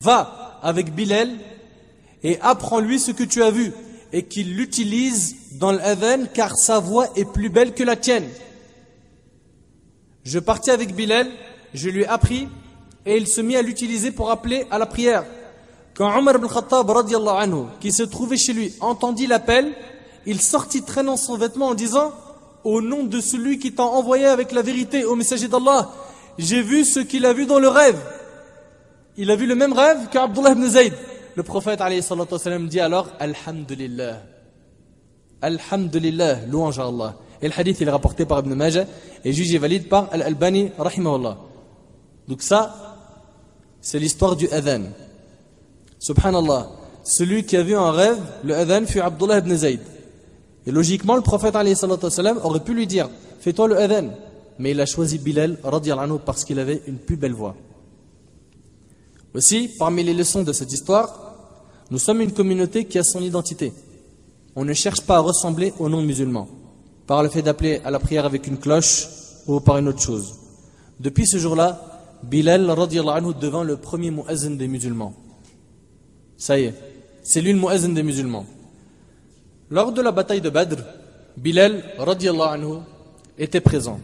Va avec Bilal et apprends-lui ce que tu as vu et qu'il l'utilise dans l'adhan car sa voix est plus belle que la tienne. Je partis avec Bilal, je lui ai appris et il se mit à l'utiliser pour appeler à la prière. Quand Omar ibn Khattab radiyallahu anhu, qui se trouvait chez lui, entendit l'appel, il sortit traînant son vêtement en disant: au nom de celui qui t'a envoyé avec la vérité, ô messager d'Allah, j'ai vu ce qu'il a vu dans le rêve. Il a vu le même rêve qu'Abdullah ibn Zayd. Le prophète alayhi salatu wasalam dit alors: Alhamdulillah. Alhamdulillah, louange à Allah. Et le hadith il est rapporté par Ibn Majah et jugé valide par Al-Albani rahimahullah. Donc ça, c'est l'histoire du adhan. Subhanallah, celui qui a vu un rêve, le adhan fut Abdullah ibn Zayd. Et logiquement, le prophète alayhi salatu wasalam aurait pu lui dire: fais-toi le adhan. Mais il a choisi Bilal radiyallahu anhu parce qu'il avait une plus belle voix. Aussi, parmi les leçons de cette histoire, nous sommes une communauté qui a son identité. On ne cherche pas à ressembler aux non-musulmans par le fait d'appeler à la prière avec une cloche ou par une autre chose. Depuis ce jour-là, Bilal radiyallahu anhu devint le premier muazzin des musulmans. Ça y est, c'est lui le muazzin des musulmans. Lors de la bataille de Badr, Bilal radiyallahu anhu était présent.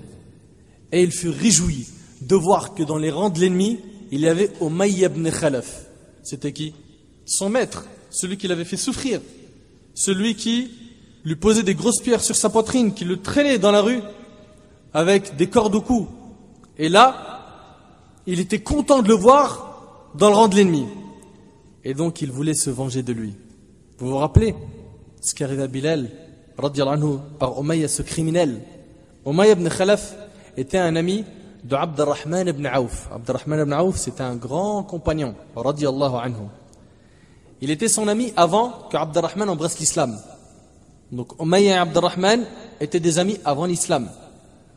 Et il fut réjoui de voir que dans les rangs de l'ennemi, il y avait Umayya ibn Khalaf. C'était qui? Son maître, celui qui l'avait fait souffrir. Celui qui lui posait des grosses pierres sur sa poitrine, qui le traînait dans la rue avec des cordes au cou. Et là, il était content de le voir dans le rang de l'ennemi. Et donc il voulait se venger de lui. Vous vous rappelez ce qui arriva à Bilal radiyallahu anhu par Umayya, ce criminel. Umayya ibn Khalaf était un ami de Abdurrahman ibn Auf. Abdurrahman ibn Auf, c'était un grand compagnon radiyallahu anhu. Il était son ami avant que Abdurrahman embrasse l'islam. Donc Umayya et Abdurrahman étaient des amis avant l'islam.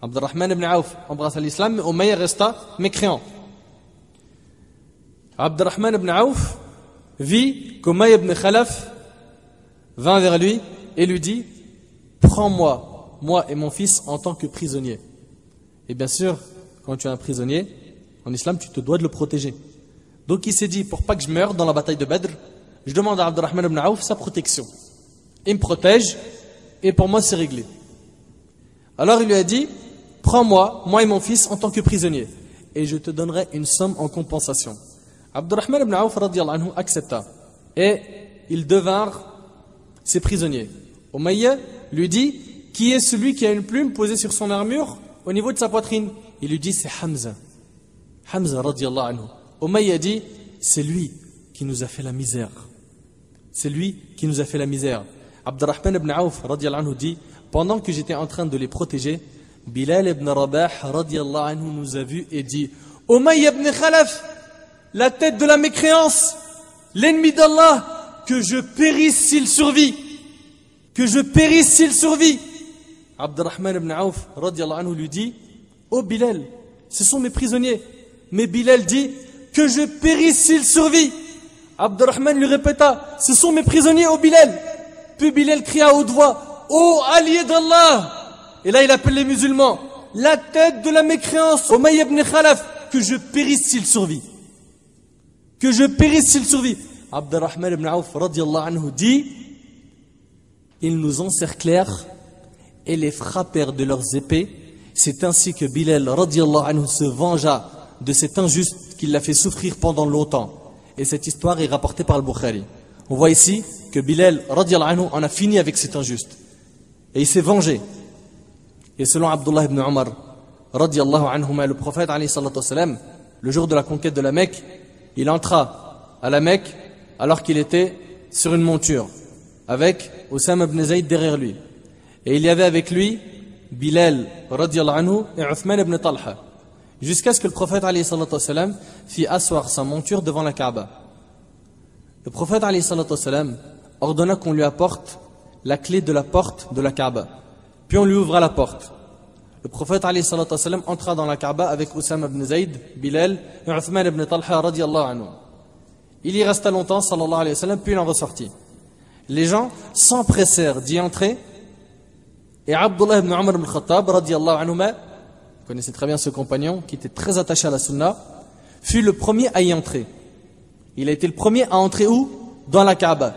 Abdurrahman ibn Auf embrassa l'islam, mais Umayya resta mécréant. Abdurrahman ibn Auf vit qu'Umayya ibn Khalaf vint vers lui et lui dit: prends-moi, moi et mon fils, en tant que prisonnier. Et bien sûr, quand tu es un prisonnier, en islam, tu te dois de le protéger. Donc il s'est dit: pour pas que je meure dans la bataille de Badr, je demande à Abdurrahman ibn Auf sa protection. Il me protège, et pour moi c'est réglé. Alors il lui a dit: prends-moi, moi et mon fils, en tant que prisonnier, et je te donnerai une somme en compensation. Abdurrahman ibn Auf radiyallahu anhu accepta, et ils devinrent ses prisonniers. Umayya lui dit: qui est celui qui a une plume posée sur son armure au niveau de sa poitrine? Il lui dit: c'est Hamza. Hamza radiyallahu anhu. Umayya dit: c'est lui qui nous a fait la misère. C'est lui qui nous a fait la misère. Abdurrahman ibn Auf radiyallahu anhu dit: pendant que j'étais en train de les protéger, Bilal ibn Rabah radiyallahu anhu nous a vus et dit: Umayya ibn Khalaf, la tête de la mécréance, l'ennemi d'Allah, que je périsse s'il survit. Que je périsse s'il survit. Abdurrahman ibn Auf radiyallahu anhu lui dit: oh Bilal, ce sont mes prisonniers. Mais Bilal dit: que je périsse s'il survit. Abdurrahman lui répéta: ce sont mes prisonniers, oh Bilal. Puis Bilal cria à haute voix: oh allié d'Allah. Et là il appelle les musulmans: la tête de la mécréance, Umayya ibn Khalaf, que je périsse s'il survit. Que je périsse s'il survit. Abdurrahman ibn Auf radiyallahu anhu dit: ils nous encerclèrent et les frappèrent de leurs épées. C'est ainsi que Bilal radiyallahu anhu se vengea de cet injuste qui l'a fait souffrir pendant longtemps. Et cette histoire est rapportée par le Bukhari. On voit ici que Bilal radiyallahu anhu en a fini avec cet injuste. Et il s'est vengé. Et selon Abdullah ibn Umar radiyallahu anhuma, le prophète alayhi salatu wassalam, le jour de la conquête de la Mecque, il entra à la Mecque alors qu'il était sur une monture avec Osama ibn Zayd derrière lui. Et il y avait avec lui Bilal radiyallahu anhu et Uthman ibn Talha, jusqu'à ce que le prophète alayhi salatu wassalam fit asseoir sa monture devant la Kaaba. Le prophète alayhi salatu wassalam ordonna qu'on lui apporte la clé de la porte de la Kaaba. Puis on lui ouvra la porte. Le prophète alayhi salatu wassalam entra dans la Kaaba avec Osama ibn Zayd, Bilal et Uthman ibn Talha radiyallahu anhu. Il y resta longtemps sallallahu alayhi wa sallam, puis il en ressortit. Les gens s'empressèrent d'y entrer et Abdullah ibn Umar ibn Khattab radiyallahu anhuma, vous connaissez très bien ce compagnon qui était très attaché à la sunna, fut le premier à y entrer. Il a été le premier à entrer où? Dans la Kaaba.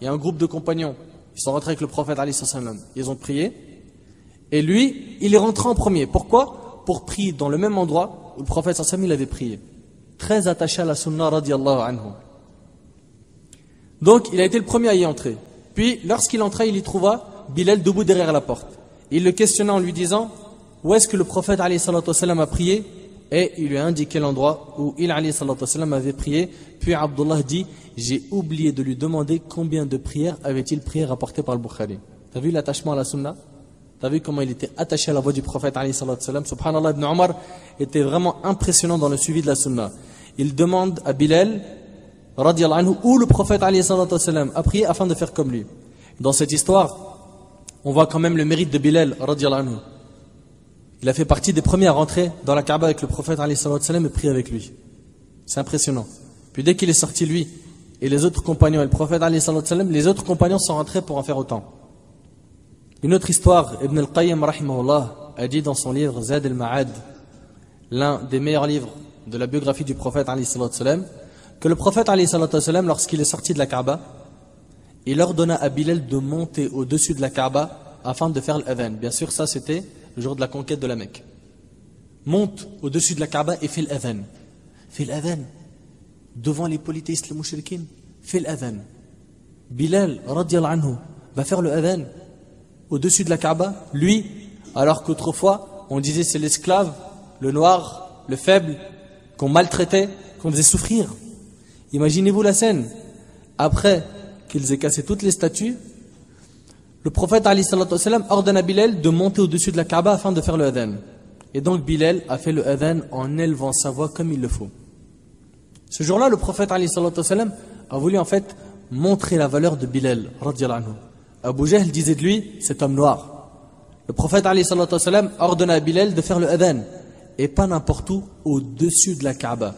Il y a un groupe de compagnons. Ils sont rentrés avec le prophète alayhi salam. Ils ont prié. Et lui, il est rentré en premier. Pourquoi? Pour prier dans le même endroit où le prophète sallam il avait prié. Très attaché à la sunna radiallahu anhu. Donc, il a été le premier à y entrer. Puis, lorsqu'il entrait, il y trouva Bilal debout derrière la porte. Il le questionna en lui disant où est-ce que le prophète alayhi salam a prié? Et il lui a indiqué l'endroit où il alayhi salam avait prié. Puis Abdullah dit j'ai oublié de lui demander combien de prières avait-il prié rapporté par le Bukhari. T'as vu l'attachement à la sunna? T'as vu comment il était attaché à la voix du prophète alayhi salam? Subhanallah, Ibn Omar était vraiment impressionnant dans le suivi de la sunna. Il demande à Bilal radiallahu anhu où le prophète alayhi salam a prié afin de faire comme lui. Dans cette histoire, on voit quand même le mérite de Bilal radiallahu anhu. Il a fait partie des premiers à rentrer dans la Kaaba avec le prophète alayhi salam et prier avec lui. C'est impressionnant. Puis dès qu'il est sorti lui et les autres compagnons et le prophète alayhi salam, les autres compagnons sont rentrés pour en faire autant. Une autre histoire, Ibn al-Qayyim rahimahullah a dit dans son livre Zad al-Ma'ad, l'un des meilleurs livres de la biographie du prophète alayhi salam, que le prophète alayhi salam, lorsqu'il est sorti de la Kaaba, il ordonna à Bilal de monter au-dessus de la Kaaba afin de faire l'adhan. Bien sûr, ça c'était le jour de la conquête de la Mecque. Monte au-dessus de la Kaaba et fais l'adhan. Fais l'adhan. Devant les polythéistes, les mouchriquins, fais l'adhan. Bilal, radiallahu anhu, va faire le adhan au-dessus de la Kaaba, lui, alors qu'autrefois, on disait c'est l'esclave, le noir, le faible, qu'on maltraitait, qu'on faisait souffrir. Imaginez-vous la scène. Après qu'ils aient cassé toutes les statues, le prophète alayhi salam ordonne à Bilal de monter au-dessus de la Kaaba afin de faire le adhan. Et donc Bilal a fait le adhan en élevant sa voix comme il le faut. Ce jour-là, le prophète alayhi salam a voulu en fait montrer la valeur de Bilal radiallahu anhu. Abu Jahl disait de lui, cet homme noir. Le prophète alayhi salam ordonna à Bilal de faire le adhan et pas n'importe où, au-dessus de la Kaaba.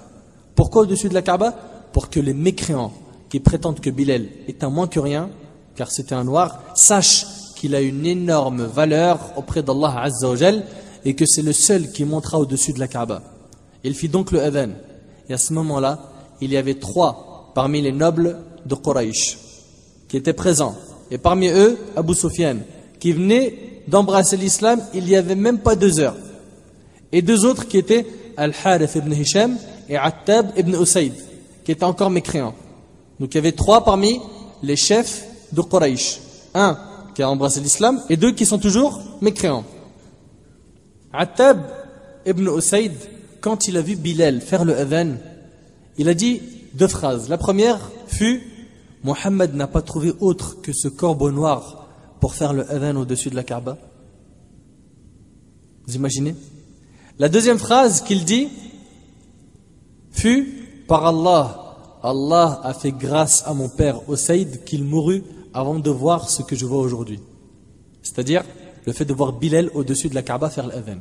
Pourquoi au-dessus de la Kaaba? Pour que les mécréants qui prétendent que Bilal est un moins que rien, car c'était un noir, sachent qu'il a une énorme valeur auprès d'Allah Azza wa Jal et que c'est le seul qui montera au-dessus de la Kaaba. Il fit donc le adhan. Et à ce moment-là, il y avait 3 parmi les nobles de Quraysh qui étaient présents. Et parmi eux, Abu Sufyan, qui venait d'embrasser l'islam il n'y avait même pas 2 heures. Et 2 autres qui étaient Al-Harith ibn Hisham et Attab ibn Usayd, qui étaient encore mécréants. Donc il y avait 3 parmi les chefs de Quraysh. 1 qui a embrassé l'islam et 2 qui sont toujours mécréants. Attab ibn Usayd, quand il a vu Bilal faire le adhan, il a dit 2 phrases. La première fut Mohammed n'a pas trouvé autre que ce corbeau noir pour faire le adhan au-dessus de la Kaaba. Vous imaginez? La deuxième phrase qu'il dit fut par Allah. Allah a fait grâce à mon père Usayd qu'il mourut avant de voir ce que je vois aujourd'hui. C'est-à-dire le fait de voir Bilal au-dessus de la Kaaba faire l'adhan.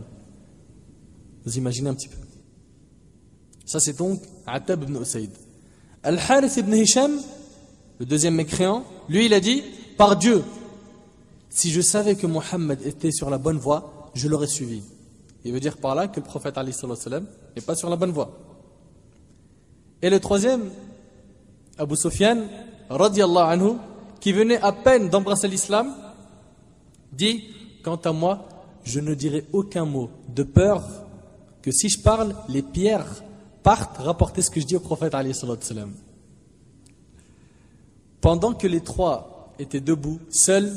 Vous imaginez un petit peu? Ça c'est donc Attab ibn Usayd. Al-Harith ibn Hisham, le deuxième mécréant, lui il a dit par Dieu, si je savais que Mohammed était sur la bonne voie, je l'aurais suivi. Il veut dire par là que le prophète alayhi salam n'est pas sur la bonne voie. Et le troisième, Abu Sufyan radiallahu anhu, qui venait à peine d'embrasser l'islam, dit quant à moi, je ne dirai aucun mot de peur que si je parle, les pierres partent rapporter ce que je dis au prophète alayhi salam. Pendant que les 3 étaient debout, seul,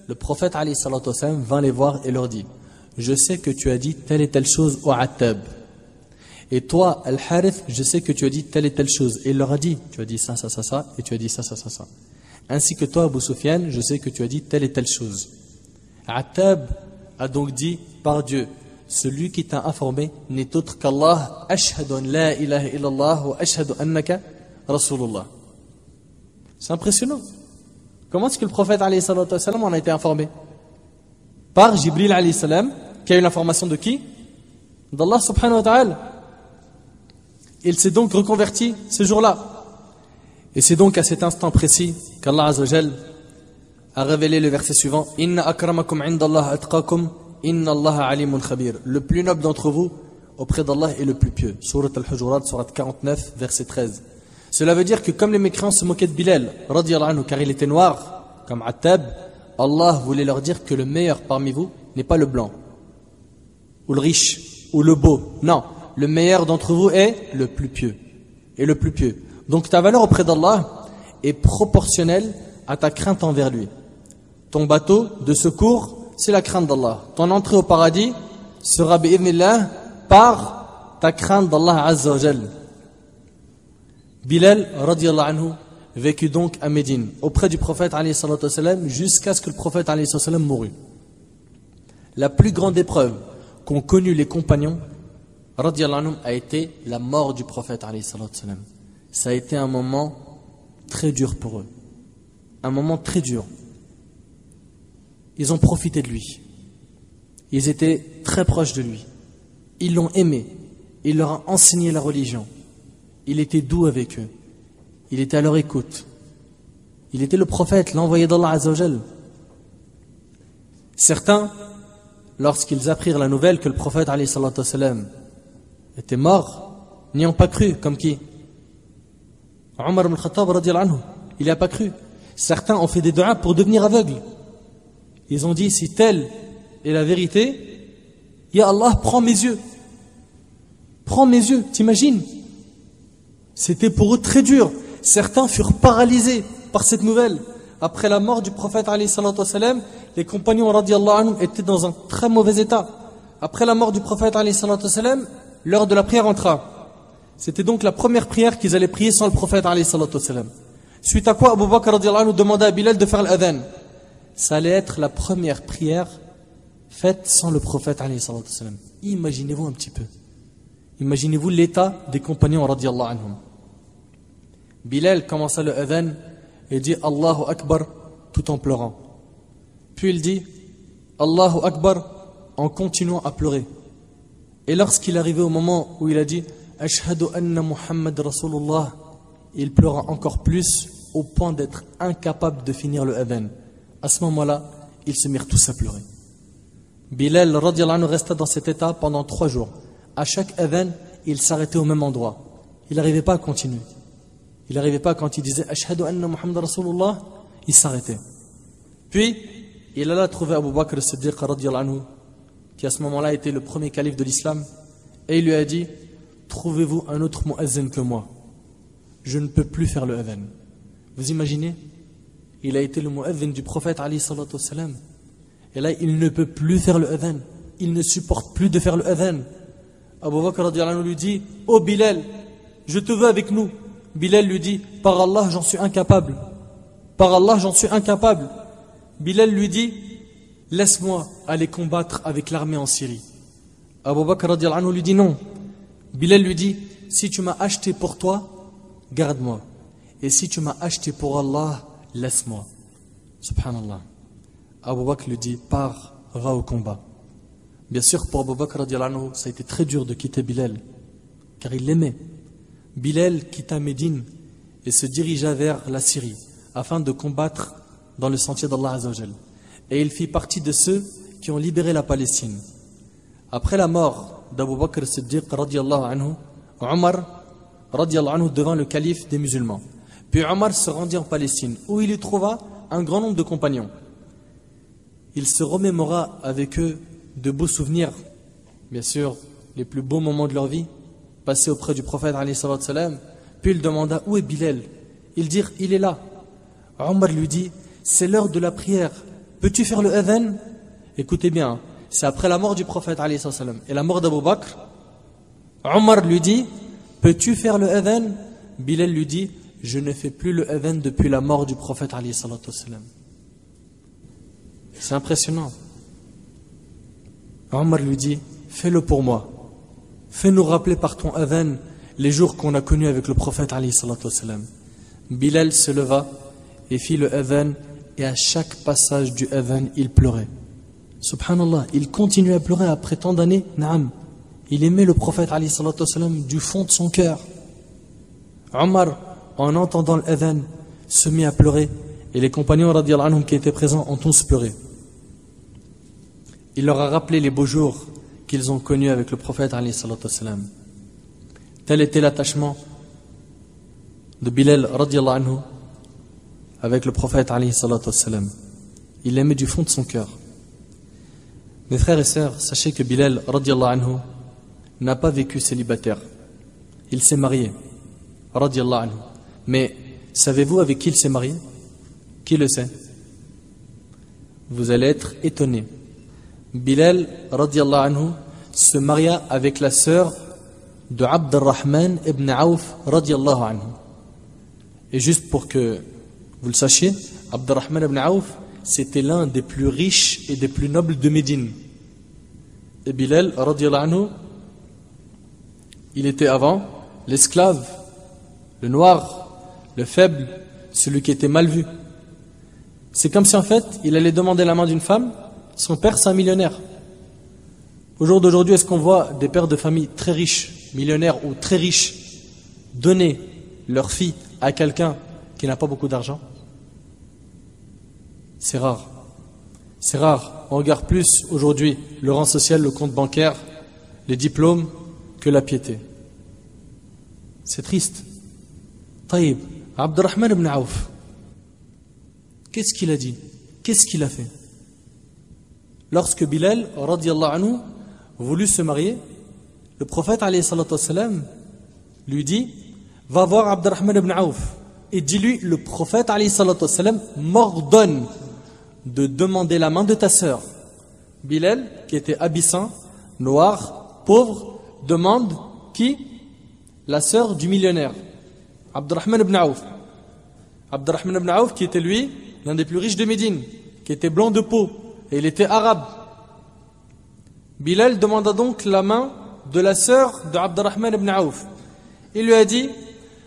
le prophète alayhi salam vint les voir et leur dit je sais que tu as dit telle et telle chose au Attab. Et toi, Al-Harith, je sais que tu as dit telle et telle chose. Et il leur a dit, tu as dit ça, ça, ça, ça, et tu as dit ça, ça, ça, ça. Ainsi que toi, Abu Sufyan, je sais que tu as dit telle et telle chose. Attab a donc dit, par Dieu, celui qui t'a informé n'est autre qu'Allah, ashhadu an la ilaha illallah wa ashhadu annaka rasulullah. C'est impressionnant. Comment est-ce que le prophète alayhi salatu wa sallam en a été informé? Par Jibril alayhi salam, qui a eu l'information de qui? D'Allah subhanahu wa ta'ala. Il s'est donc reconverti ce jour-là. Et c'est donc à cet instant précis qu'Allah Azza wa Jal a révélé le verset suivant Inna akramakum indallah atqakum inna Allah alimun khabir. Le plus noble d'entre vous auprès d'Allah est le plus pieux. Surat Al-Hujurat, surat 49, verset 13. Cela veut dire que comme les mécréants se moquaient de Bilal, radiyallahu anhu, car il était noir, comme Attab, Allah voulait leur dire que le meilleur parmi vous n'est pas le blanc, ou le riche, ou le beau. Non, le meilleur d'entre vous est le plus pieux. Et le plus pieux. Donc ta valeur auprès d'Allah est proportionnelle à ta crainte envers lui. Ton bateau de secours, c'est la crainte d'Allah. Ton entrée au paradis sera bi'idhnillah par ta crainte d'Allah Azza wa Jal. Bilal, radiyallahu anhu, vécut donc à Médine, auprès du prophète alayhi salatu wassalam, jusqu'à ce que le prophète alayhi salatu wassalam mourut. La plus grande épreuve qu'ont connue les compagnons, radiyallahu anhum, a été la mort du prophète alayhi salatu wassalam. Ça a été un moment très dur pour eux. Un moment très dur. Ils ont profité de lui. Ils étaient très proches de lui. Ils l'ont aimé. Il leur a enseigné la religion. Il était doux avec eux. Il était à leur écoute. Il était le prophète, l'envoyé d'Allah Azza wa Jal. Certains, lorsqu'ils apprirent la nouvelle que le prophète alayhi salatu wassalam était mort, n'y ont pas cru. Comme qui? Omar ibn Khattab radiyallahu anhu, il n'y a pas cru. Certains ont fait des du'as pour devenir aveugles. Ils ont dit, si telle est la vérité, Ya Allah, prends mes yeux. Prends mes yeux, t'imagines? C'était pour eux très dur. Certains furent paralysés par cette nouvelle. Après la mort du prophète alayhi salatu wassalam, les compagnons radiyallahu anhum étaient dans un très mauvais état. Après la mort du prophète alayhi salatu wassalam, l'heure de la prière entra. C'était donc la première prière qu'ils allaient prier sans le prophète alayhi salatu wassalam. Suite à quoi Abu Bakr radiyallahu anhu demanda à Bilal de faire l'adhan. Ça allait être la première prière faite sans le prophète alayhi salatu wassalam. Imaginez-vous un petit peu. Imaginez-vous l'état des compagnons radiyallahu anhum. Bilal commença le adhan et dit Allahu Akbar tout en pleurant. Puis il dit Allahu Akbar en continuant à pleurer. Et lorsqu'il arrivait au moment où il a dit Ashhadu anna Muhammad Rasulullah, il pleura encore plus au point d'être incapable de finir le adhan. À ce moment-là, ils se mirent tous à pleurer. Bilal radiyallahu anhu resta dans cet état pendant 3 jours. À chaque adhan, il s'arrêtait au même endroit. Il n'arrivait pas à continuer. Il n'arrivait pas quand il disait Ashhadu anna Muhammad Rasulullah, il s'arrêtait. Puis, il alla trouver Abu Bakr as-Siddiq radiyallahu anhu, qui à ce moment-là était le premier calife de l'islam, et il lui a dit trouvez-vous un autre muazzin que moi? Je ne peux plus faire le adhan. Vous imaginez? Il a été le muazzin du prophète alayhi salatu wassalam. Et là, il ne peut plus faire le adhan. Il ne supporte plus de faire le adhan. Abu Bakr radiyallahu anhu lui dit oh Bilal, je te veux avec nous. Bilal lui dit par Allah, j'en suis incapable. Par Allah, j'en suis incapable. Bilal lui dit laisse-moi aller combattre avec l'armée en Syrie. Abu Bakr radiyallahu anhu lui dit non. Bilal lui dit si tu m'as acheté pour toi, garde-moi. Et si tu m'as acheté pour Allah, laisse-moi. Subhanallah. Abu Bakr lui dit pars, va au combat. Bien sûr, pour Abu Bakr radiyallahu anhu, ça a été très dur de quitter Bilal, car il l'aimait. Bilal quitta Médine et se dirigea vers la Syrie afin de combattre dans le sentier d'Allah Azza wa Jal. Et il fit partie de ceux qui ont libéré la Palestine. Après la mort d'Abu Bakr as-Siddiq radiyallahu anhu, Omar radiyallahu anhu devint le calife des musulmans. Puis Omar se rendit en Palestine où il y trouva un grand nombre de compagnons. Il se remémora avec eux de beaux souvenirs, bien sûr les plus beaux moments de leur vie passés auprès du prophète alayhi salatu wassalam. Puis il demanda où est Bilal? Ils dirent il est là. Omar lui dit c'est l'heure de la prière, peux-tu faire le adhan? Écoutez bien, c'est après la mort du prophète alayhi salatu wassalam et la mort d'Abu Bakr. Omar lui dit peux-tu faire le adhan? Bilal lui dit je ne fais plus le adhan depuis la mort du prophète alayhi salatu wassalam. C'est impressionnant. Omar lui dit fais-le pour moi. Fais-nous rappeler par ton adhan les jours qu'on a connus avec le prophète alayhi salatu wassalam. Bilal se leva et fit le adhan, et à chaque passage du adhan, il pleurait. Subhanallah, il continuait à pleurer après tant d'années. Naam. Il aimait le prophète alayhi salatu wassalam du fond de son cœur. Omar, en entendant le adhan, se mit à pleurer, et les compagnons radiyallahu anhum qui étaient présents ont tous pleuré. Il leur a rappelé les beaux jours qu'ils ont connus avec le prophète alayhi salatu wassalam. Tel était l'attachement de Bilal radiallahu anhu avec le prophète alayhi salatu wassalam. Il l'aimait du fond de son cœur. Mes frères et sœurs, sachez que Bilal radiallahu anhu n'a pas vécu célibataire. Il s'est marié, radiallahu anhu. Mais savez-vous avec qui il s'est marié? Qui le sait? Vous allez être étonnés. Bilal radiallahu anhu se maria avec la sœur de Abd al-Rahman ibn Auf radiallahu anhu. Et juste pour que vous le sachiez, Abd al-Rahman ibn Auf, c'était l'un des plus riches et des plus nobles de Médine. Et Bilal radiallahu anhu, il était avant l'esclave, le noir, le faible, celui qui était mal vu. C'est comme si en fait, il allait demander la main d'une femme, son père c'est un millionnaire. Au jour d'aujourd'hui, est-ce qu'on voit des pères de famille très riches, millionnaires ou très riches, donner leur fille à quelqu'un qui n'a pas beaucoup d'argent? C'est rare. C'est rare. On regarde plus aujourd'hui le rang social, le compte bancaire, les diplômes que la piété. C'est triste. Taïb, Abdurrahman ibn Auf, qu'est-ce qu'il a dit? Qu'est-ce qu'il a fait? Lorsque Bilal, radiallahu anhu, voulut se marier, le prophète, alayhi salatu wassalam, lui dit, va voir Abdurrahman ibn Auf et dis-lui, le prophète, alayhi salatu wassalam, m'ordonne de demander la main de ta sœur. Bilal, qui était abyssin, noir, pauvre, demande qui? La sœur du millionnaire, Abdurrahman ibn Auf. Abdurrahman ibn Auf, qui était lui, l'un des plus riches de Médine, qui était blanc de peau, et il était arabe. Bilal demanda donc la main de la sœur de Abdurrahman ibn Auf. Il lui a dit,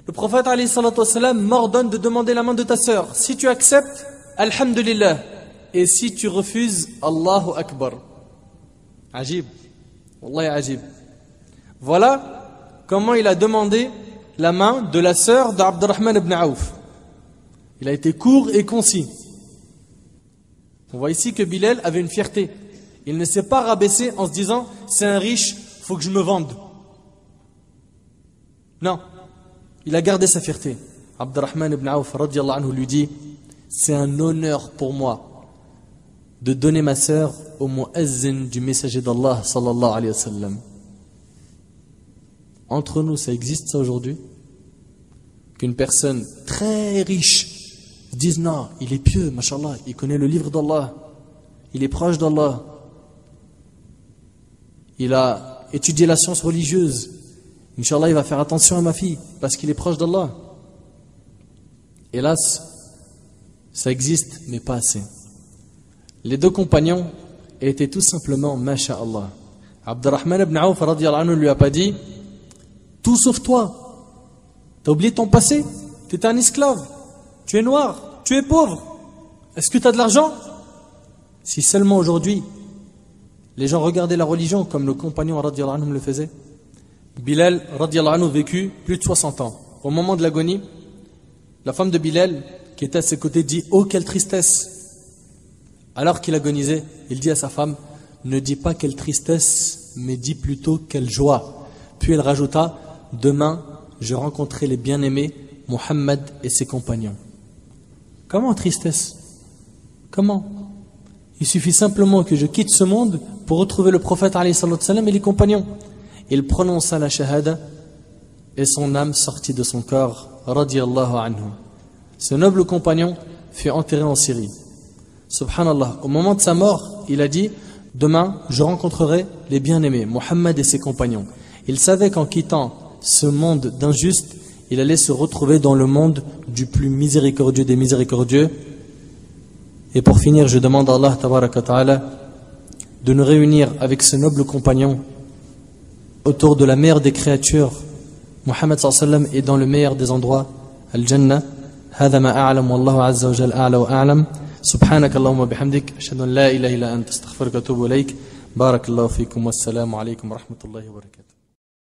le prophète alayhi salatu wassalam m'ordonne de demander la main de ta sœur. Si tu acceptes, alhamdulillah. Et si tu refuses, Allahu Akbar. Ajib. Wallahi ajib. Voilà comment il a demandé la main de la sœur d'Abdurrahman ibn Auf. Il a été court et concis. On voit ici que Bilal avait une fierté. Il ne s'est pas rabaissé en se disant, c'est un riche, faut que je me vende. Non. Il a gardé sa fierté. Abdurrahman ibn Auf radiallahu anhu lui dit, c'est un honneur pour moi de donner ma sœur au muezzin du messager d'Allah sallallahu alayhi wa sallam. Entre nous, ça existe ça aujourd'hui? Qu'une personne très riche dise non, il est pieux, mashallah, il connaît le livre d'Allah, il est proche d'Allah, il a étudié la science religieuse, Inch'Allah il va faire attention à ma fille parce qu'il est proche d'Allah. Hélas, ça existe mais pas assez. Les deux compagnons étaient tout simplement masha'Allah. Abdurrahman ibn Auf radiallahu anhu lui a pas dit tout sauf toi, t'as oublié ton passé, tu étais un esclave, tu es noir, tu es pauvre, est-ce que tu as de l'argent? Si seulement aujourd'hui les gens regardaient la religion comme le compagnon radiallahu anhu le faisait. Bilal radiallahu anhu vécut plus de 60 ans. Au moment de l'agonie, la femme de Bilal qui était à ses côtés dit oh quelle tristesse. Alors qu'il agonisait, il dit à sa femme ne dis pas quelle tristesse mais dis plutôt quelle joie. Puis elle rajouta demain je rencontrerai les bien-aimés Muhammad et ses compagnons. Comment tristesse? Comment? Il suffit simplement que je quitte ce monde pour retrouver le prophète alayhi salatu wassalam et les compagnons. Il prononça la shahada et son âme sortit de son corps radiyallahu anhu. Ce noble compagnon fut enterré en Syrie. Subhanallah, au moment de sa mort, il a dit demain je rencontrerai les bien-aimés Muhammad et ses compagnons. Il savait qu'en quittant ce monde d'injustes, il allait se retrouver dans le monde du plus miséricordieux des miséricordieux. Et pour finir, je demande à Allah tabaraka wa ta'ala de nous réunir avec ce noble compagnon autour de la meilleure des créatures, Muhammad sallallahu alayhi wa sallam, et dans le meilleur des endroits, Al-Jannah. هذا ما أعلم والله عز وجل أعلى وأعلم سبحانك اللهم وبحمدك أشهد أن لا إله إلا أنت أستغفرك وأتوب إليك بارك الله فيكم والسلام عليكم ورحمة الله وبركاته.